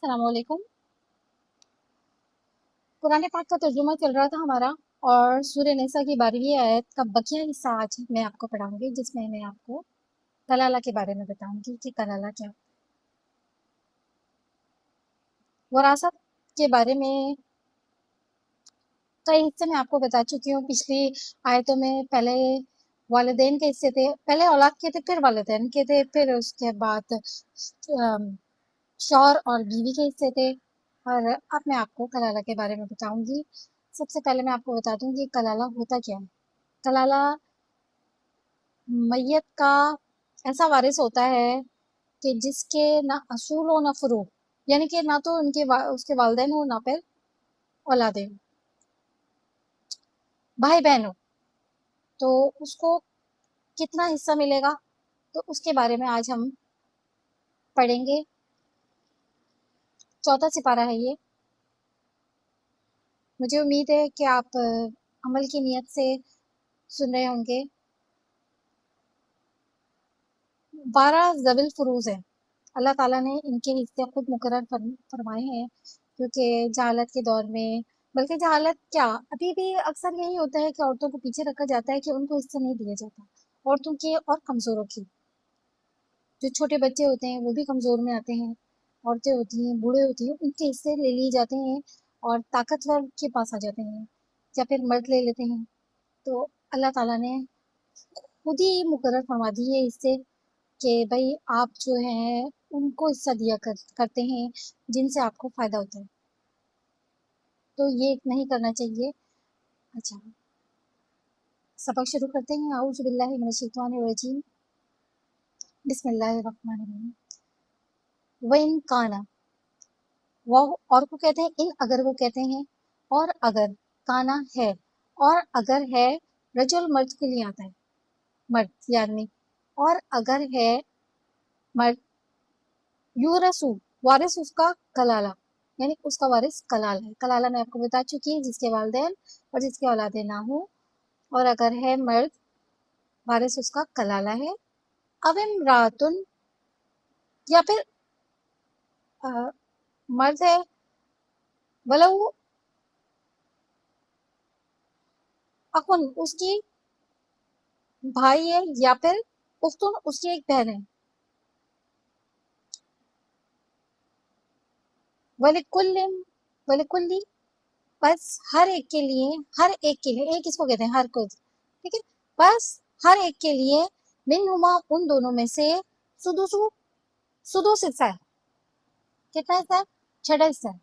अस्सलाम वालेकुम। कुरान पाक का तर्जुमा चल रहा था हमारा और सूरह निसा की 12वीं आयत का बकिया हिस्सा आज मैं आपको पढ़ाऊंगी, जिसमें मैं आपको कलाला के बारे में बताऊंगी कि कलाला क्या। वरासत के बारे में कई हिस्से में आपको बता चुकी हूँ पिछली आयतों में। पहले वालिदैन के हिस्से थे, पहले औलाद के थे, फिर वालिदैन के थे, फिर उसके बाद शौहर और बीवी के हिस्से थे। और अब मैं आपको कलाला के बारे में बताऊंगी। सबसे पहले मैं आपको बता दूं कि कलाला होता क्या है। कलाला मैयत का ऐसा वारिस होता है कि जिसके ना असूल हो ना फुरूक, यानी कि ना तो उसके वालिदैन हो ना फिर औलादे हो, भाई बहन हो, तो उसको कितना हिस्सा मिलेगा, तो उसके बारे में आज हम पढ़ेंगे। चौथा सिपारा है ये। मुझे उम्मीद है कि आप अमल की नीयत से सुन रहे होंगे। 12 ज़विल फुरूज है, अल्लाह ताला ने इनके हिस्से खुद मुकर्रर फरमाए हैं, क्योंकि जहालत के दौर में, बल्कि जहालत क्या, अभी भी अक्सर यही होता है कि औरतों को पीछे रखा जाता है कि उनको हिस्सा नहीं दिया जाता। औरतों के और कमज़ोरों की, जो छोटे बच्चे होते हैं वो भी कमज़ोर में आते हैं, औरतें होती हैं, बूढ़े होती हैं, उनके हिस्से ले लिए जाते हैं और ताकतवर के पास आ जाते हैं, या फिर मर्द ले लेते हैं। तो अल्लाह ताला ने खुद ही मुकर्रर फरमा दी है हिस्से कि भाई आप जो हैं उनको हिस्सा करते हैं जिनसे आपको फ़ायदा होता है, तो ये नहीं करना चाहिए। अच्छा, सबक शुरू करते हैं। आऊज़ु बिल्लाहि मिनश शैतानिर रजीम, बिस्मिल्लाहिर रहमानिर रहीम। व इन काना, वो और को कहते हैं इन, अगर वो कहते हैं, और अगर, काना है, और अगर है, रजुल मर्द के लिए आता है, मर्द या आदमी, और अगर है मर्द, यूरसु वारिस उसका कलाला, यानी उसका वारिस कलाल है। कलाला मैं आपको बता चुकी है, जिसके वालिदैन और जिसके औलादे ना हो, और अगर है मर्द, वारिस उसका कलाला है। अब इमरातुन, या फिर अ, मर्द है, वलऊ अखुन, उसकी भाई है, या फिर उख्तुन, उसकी एक बहन है। वलिकुल्लिन, वलिकुल्ली, बस हर एक के लिए, हर एक के लिए, एक इसको कहते हैं हर कुछ, ठीक है, बस हर एक के लिए, मिनहुमा, उन दोनों में से, सुदुसु, सुदुस हिस्सा है। कितना हिस्सा है? छठा हिस्सा है।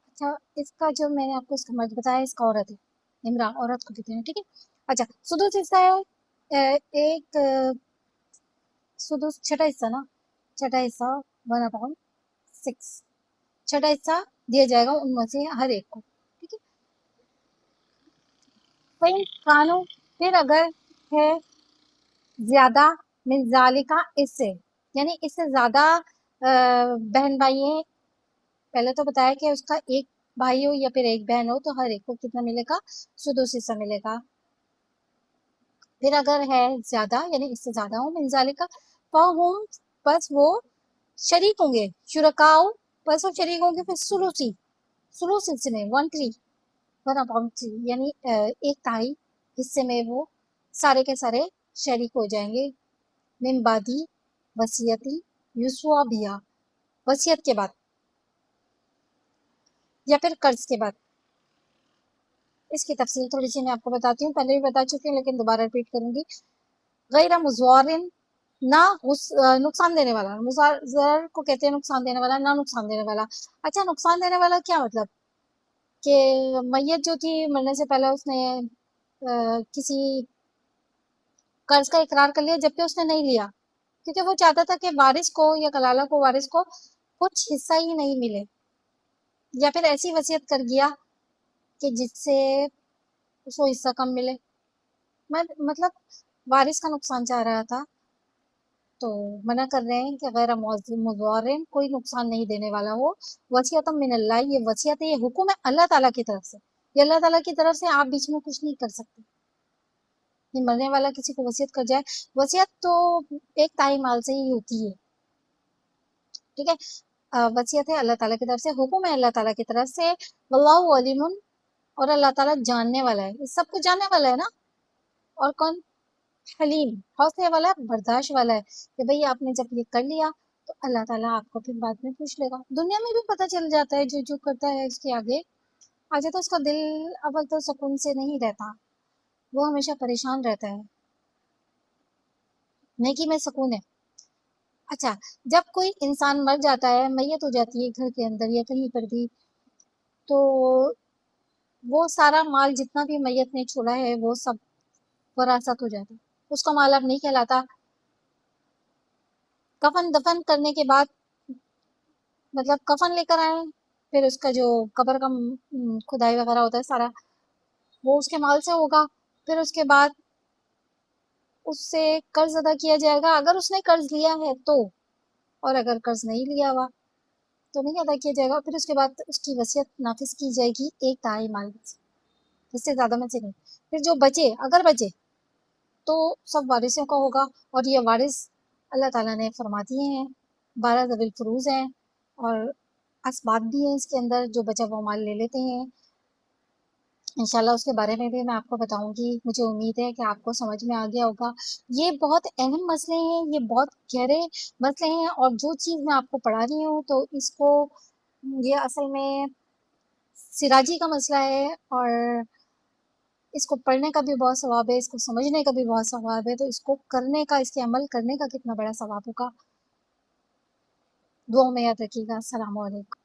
अच्छा, इसका जो मैंने आपको इसका मर्द बताया, इसका औरत है, इमरान औरत को कहते हैं, ठीक है। अच्छा, सुदुस हिस्सा है, एक सुदुस छठा हिस्सा ना, छठा हिस्सा 1/6, छठा हिस्सा दिया जाएगा उनमें से हर एक को, ठीक है। फिर कानू, फिर अगर है ज्यादा, मिन जालिका, इससे, यानी इससे ज्यादा बहन भाई है। पहले तो बताया कि उसका एक भाई हो या फिर एक बहन हो, तो हर एक को कितना मिलेगा? सुदुस हिस्सा मिलेगा। फिर अगर है ज्यादा, यानी इससे ज्यादा हो, मिन जालिका, फहुम, बस वो शरीक होंगे, शुरकाओ, बस वो शरीक होंगे फिर सुलूसी, सुलूस हिस्से में 1/3, 1/3, यानी एक तिहाई हिस्से में वो सारे के सारे शरीक हो जाएंगे। मिन बादी वसीयती युसवा बिया, वसीयत के बाद या फिर कर्ज के बाद। इसकी तफसील थोड़ी सी मैं आपको बताती हूँ, पहले भी बता चुकी हूँ लेकिन दोबारा रिपीट करूंगी। गैर मुज़ारिन, ना नुकसान देने वाला, मुज़ार को कहते हैं नुकसान देने वाला, ना नुकसान देने वाला। अच्छा, नुकसान देने वाला क्या मतलब? कि मैयत जो थी, मरने से पहले उसने किसी कर्ज का इकरार कर लिया, जबकि उसने नहीं लिया, क्योंकि वो चाहता था कि वारिस को या कलाला को, वारिस को कुछ हिस्सा ही नहीं मिले, या फिर ऐसी वसीयत कर गया कि जिससे उसको हिस्सा कम मिले। मतलब वारिस का नुकसान चाह रहा था, تو منع کر رہے ہیں کہ غیر مضارن، کوئی نقصان نہیں دینے والا ہو. وصیت من اللہ، یہ وصیت ہے، یہ حکم ہے اللہ تعالیٰ کی طرف سے. یہ اللہ تعالیٰ کی طرف سے، آپ بیچ میں کچھ نہیں کر سکتے. یہ مرنے والا کسی کو وصیت کر جائے، وصیت تو ایک تائی مال سے ہی ہوتی ہے. ٹھیک ہے. وصیت ہے اللہ تعالیٰ کی طرف سے، حکم ہے اللہ تعالیٰ کی طرف سے. واللہ علیم، اور اللہ تعالیٰ جاننے والا ہے، یہ سب کچھ جاننے والا ہے نا. اور کون؟ حلیم، حوصلے والا ہے، برداشت والا ہے. کہ بھئی آپ نے جب یہ کر لیا تو اللہ تعالیٰ آپ کو پھر بعد میں پوچھ لے گا. دنیا میں بھی پتہ چل جاتا ہے جو جو کرتا ہے اس کے آگے آگے تو اس کا دل اول تو سکون سے نہیں رہتا، وہ ہمیشہ پریشان رہتا ہے. نیکی میں سکون ہے. اچھا، جب کوئی انسان مر جاتا ہے، میت ہو جاتی ہے گھر کے اندر یا کہیں پر بھی، تو وہ سارا مال جتنا بھی میت نے چھوڑا ہے وہ سب وراثت ہو جاتا ہے، اس کا مال اب نہیں کہلاتا. کفن دفن کرنے کے بعد، مطلب کفن لے کر آئے، پھر اس کا جو قبر کا کھدائی وغیرہ ہوتا ہے سارا، وہ اس کے مال سے ہوگا. پھر اس کے بعد اس سے قرض ادا کیا جائے گا اگر اس نے قرض لیا ہے تو، اور اگر قرض نہیں لیا ہوا تو نہیں ادا کیا جائے گا. پھر اس کے بعد اس کی وصیت نافذ کی جائے گی ایک تہائی مال سے، اس سے زیادہ میں سے نہیں. پھر جو بچے، اگر بچے تو سب وارثوں کا ہوگا. اور یہ وارث اللہ تعالیٰ نے فرما دیے ہیں، 12 ذوی الفروز ہیں، اور اسباب بھی ہیں اس کے اندر، جو بچہ وہ مال لے لیتے ہیں. انشاءاللہ اس کے بارے میں بھی میں آپ کو بتاؤں گی. مجھے امید ہے کہ آپ کو سمجھ میں آ گیا ہوگا. یہ بہت اہم مسئلے ہیں، یہ بہت گہرے مسئلے ہیں، اور جو چیز میں آپ کو پڑھا رہی ہوں تو اس کو، یہ اصل میں سراجی کا مسئلہ ہے، اور اس کو پڑھنے کا بھی بہت ثواب ہے، اس کو سمجھنے کا بھی بہت ثواب ہے. تو اس کو کرنے کا، اس کے عمل کرنے کا کتنا بڑا ثواب ہوگا، دعاؤں میں یاد رکھیے گا. السلام علیکم.